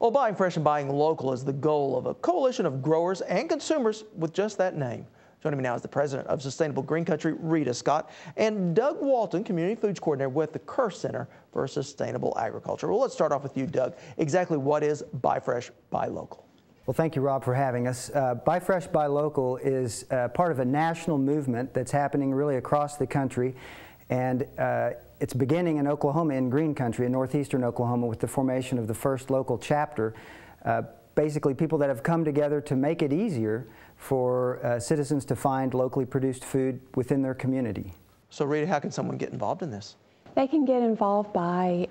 Well, buying fresh and buying local is the goal of a coalition of growers and consumers with just that name. Joining me now is the president of Sustainable Green Country, Rita Scott, and Doug Wallton, Community Foods Coordinator with the Kerr Center for Sustainable Agriculture. Well, let's start off with you, Doug. Exactly what is Buy Fresh, Buy Local? Well, thank you, Rob, for having us. Buy Fresh, Buy Local is part of a national movement that's happening really across the country, and it's beginning in Oklahoma, in Green Country, in northeastern Oklahoma, with the formation of the first local chapter. Basically, people that have come together to make it easier for citizens to find locally produced food within their community. So, Rita, how can someone get involved in this? They can get involved by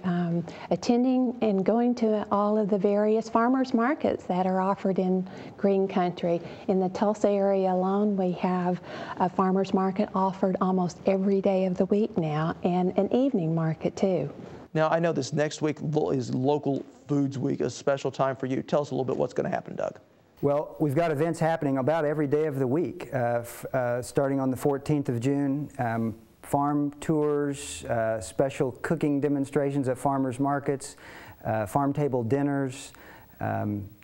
attending and going to all of the various farmers markets that are offered in Green Country. In the Tulsa area alone, we have a farmers market offered almost every day of the week now, and an evening market too. Now, I know this next week is Local Foods Week, a special time for you. Tell us a little bit what's going to happen, Doug. Well, we've got events happening about every day of the week, starting on the 14th of June. Farm tours, special cooking demonstrations at farmers markets, farm table dinners,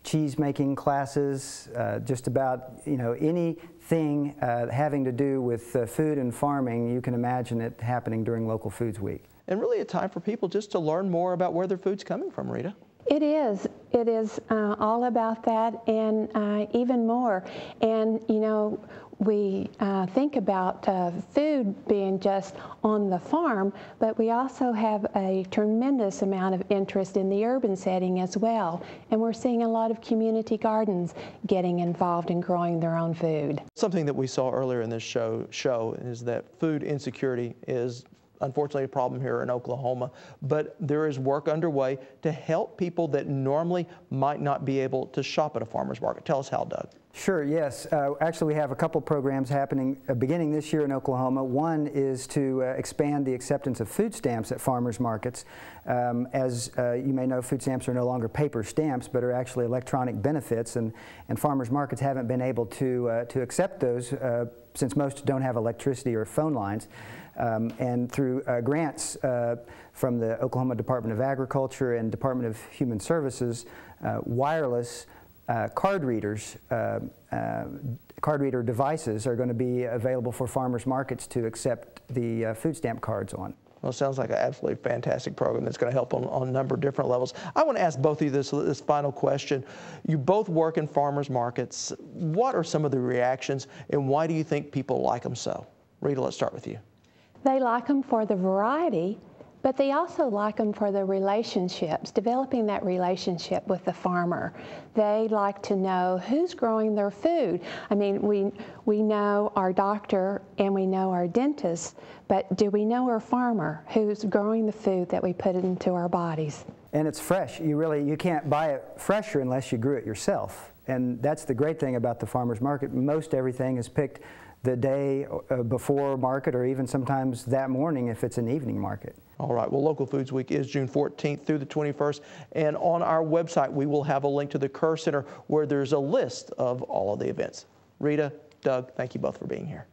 cheese making classes, just about anything having to do with food and farming. You can imagine it happening during Local Foods Week. And really a time for people just to learn more about where their food's coming from, Rita. It is. It is all about that and even more. And, we think about food being just on the farm, but we also have a tremendous amount of interest in the urban setting as well. And we're seeing a lot of community gardens getting involved in growing their own food. Something that we saw earlier in this show is that food insecurity is unfortunately a problem here in Oklahoma, but there is work underway to help people that normally might not be able to shop at a farmer's market. Tell us how, Doug. Sure, yes. Actually, we have a couple programs happening beginning this year in Oklahoma. One is to expand the acceptance of food stamps at farmers markets. As you may know, food stamps are no longer paper stamps, but are actually electronic benefits, and farmers markets haven't been able to accept those since most don't have electricity or phone lines. And through grants from the Oklahoma Department of Agriculture and Department of Human Services, wireless card readers, card reader devices are going to be available for farmers markets to accept the food stamp cards on. Well, it sounds like an absolutely fantastic program that's going to help on a number of different levels. I want to ask both of you this final question. You both work in farmers markets. What are some of the reactions, and why do you think people like them so? Rita, let's start with you. They like them for the variety, but they also like them for the relationships, developing that relationship with the farmer. They like to know who's growing their food. I mean, we know our doctor and we know our dentist, but do we know our farmer who's growing the food that we put into our bodies? And it's fresh. You can't buy it fresher unless you grew it yourself. And that's the great thing about the farmer's market. Most everything is picked the day before market, or even sometimes that morning if it's an evening market. All right, well, Local Foods Week is June 14th through the 21st, and on our website we will have a link to the Kerr Center where there's a list of all of the events. Rita, Doug, thank you both for being here.